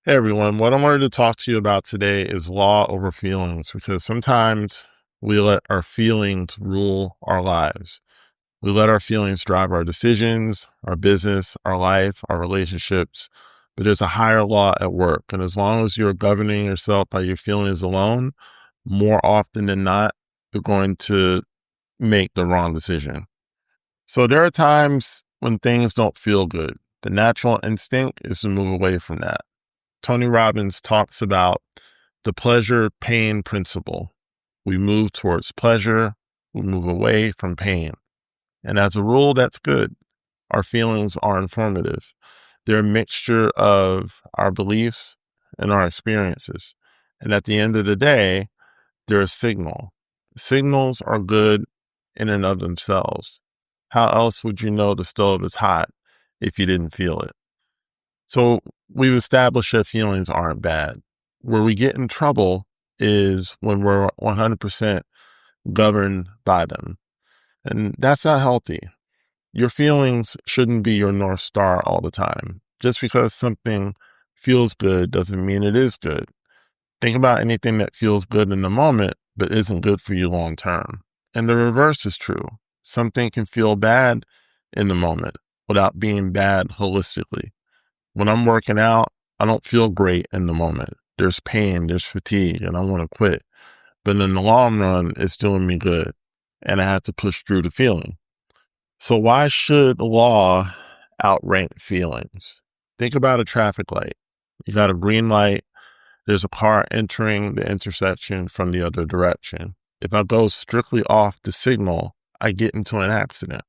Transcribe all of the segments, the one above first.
Hey everyone, what I wanted to talk to you about today is law over feelings because sometimes we let our feelings rule our lives. We let our feelings drive our decisions, our business, our life, our relationships. But there's a higher law at work. And as long as you're governing yourself by your feelings alone, more often than not, you're going to make the wrong decision. So there are times when things don't feel good. The natural instinct is to move away from that. Tony Robbins talks about the pleasure pain principle. We move towards pleasure, we move away from pain. And as a rule, that's good. Our feelings are informative. They're a mixture of our beliefs and our experiences. And at the end of the day, they're a signal. Signals are good in and of themselves. How else would you know the stove is hot if you didn't feel it? So we've established that feelings aren't bad. Where we get in trouble is when we're 100% governed by them. And that's not healthy. Your feelings shouldn't be your North Star all the time. Just because something feels good doesn't mean it is good. Think about anything that feels good in the moment, but isn't good for you long term. And the reverse is true. Something can feel bad in the moment without being bad holistically. When I'm working out, I don't feel great in the moment. There's pain, there's fatigue, and I want to quit. But in the long run, it's doing me good. And I have to push through the feeling. So why should the law outrank feelings? Think about a traffic light. You got a green light. There's a car entering the intersection from the other direction. If I go strictly off the signal, I get into an accident.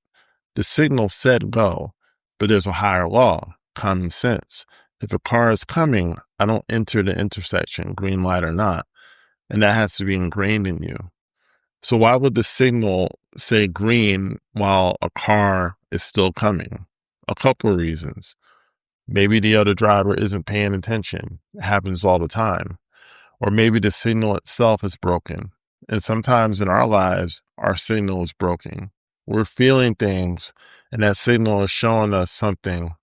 The signal said go, but there's a higher law, common sense. If a car is coming, I don't enter the intersection, green light or not. And that has to be ingrained in you. So why would the signal say green while a car is still coming? A couple of reasons. Maybe the other driver isn't paying attention. It happens all the time. Or maybe the signal itself is broken. And sometimes in our lives, our signal is broken. We're feeling things, and that signal is showing us something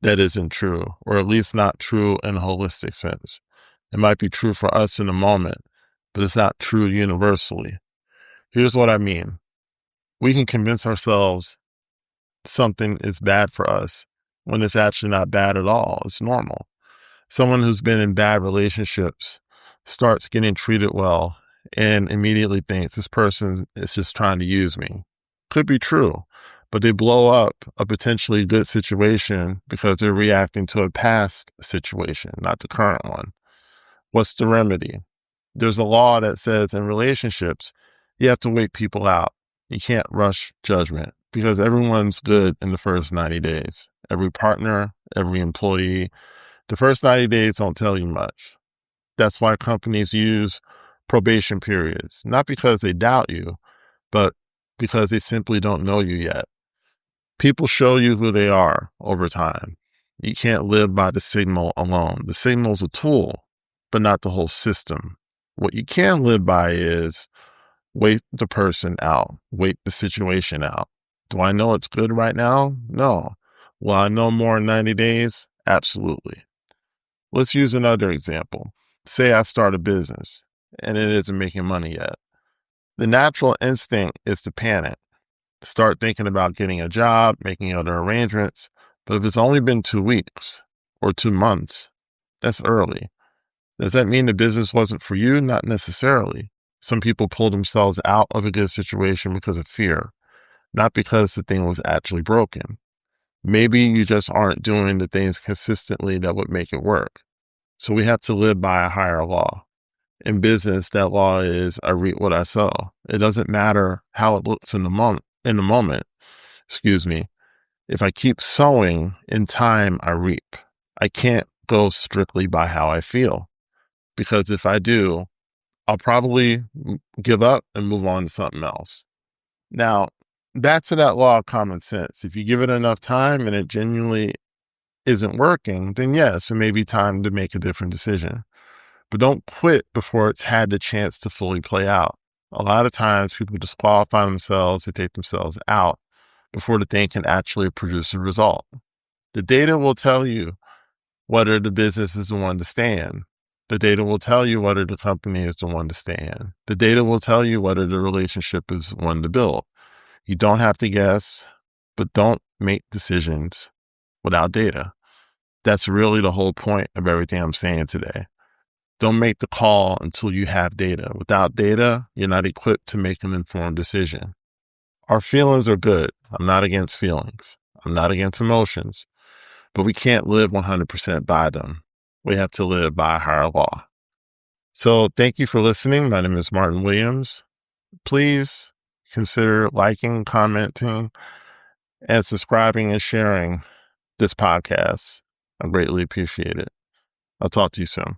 that isn't true, or at least not true in a holistic sense. It might be true for us in the moment, but it's not true universally. Here's what I mean. We can convince ourselves something is bad for us when it's actually not bad at all. It's normal. Someone who's been in bad relationships starts getting treated well and immediately thinks this person is just trying to use me. Could be true, but they blow up a potentially good situation because they're reacting to a past situation, not the current one. What's the remedy? There's a law that says in relationships, you have to wait people out. You can't rush judgment because everyone's good in the first 90 days. Every partner, every employee. The first 90 days don't tell you much. That's why companies use probation periods, not because they doubt you, but because they simply don't know you yet. People show you who they are over time. You can't live by the signal alone. The signal's a tool, but not the whole system. What you can live by is wait the person out, wait the situation out. Do I know it's good right now? No. Will I know more in 90 days? Absolutely. Let's use another example. Say I start a business and it isn't making money yet. The natural instinct is to panic, start thinking about getting a job, making other arrangements. But if it's only been 2 weeks or 2 months, that's early. Does that mean the business wasn't for you? Not necessarily. Some people pull themselves out of a good situation because of fear, not because the thing was actually broken. Maybe you just aren't doing the things consistently that would make it work. So we have to live by a higher law. In business, that law is I reap what I sow. It doesn't matter how it looks in the moment, excuse me. If I keep sowing, in time I reap. I can't go strictly by how I feel because if I do, I'll probably give up and move on to something else. Now, back to that law of common sense. If you give it enough time and it genuinely isn't working, then yes, it may be time to make a different decision. But don't quit before it's had the chance to fully play out. A lot of times people disqualify themselves, they take themselves out before the thing can actually produce a result. The data will tell you whether the business is the one to stand. The data will tell you whether the company is the one to stand. The data will tell you whether the relationship is one to build. You don't have to guess, but don't make decisions without data. That's really the whole point of everything I'm saying today. Don't make the call until you have data. Without data, you're not equipped to make an informed decision. Our feelings are good. I'm not against feelings. I'm not against emotions, but we can't live 100% by them. We have to live by a higher law. So thank you for listening. My name is Martin Williams. Please consider liking, commenting, and subscribing and sharing this podcast. I greatly appreciate it. I'll talk to you soon.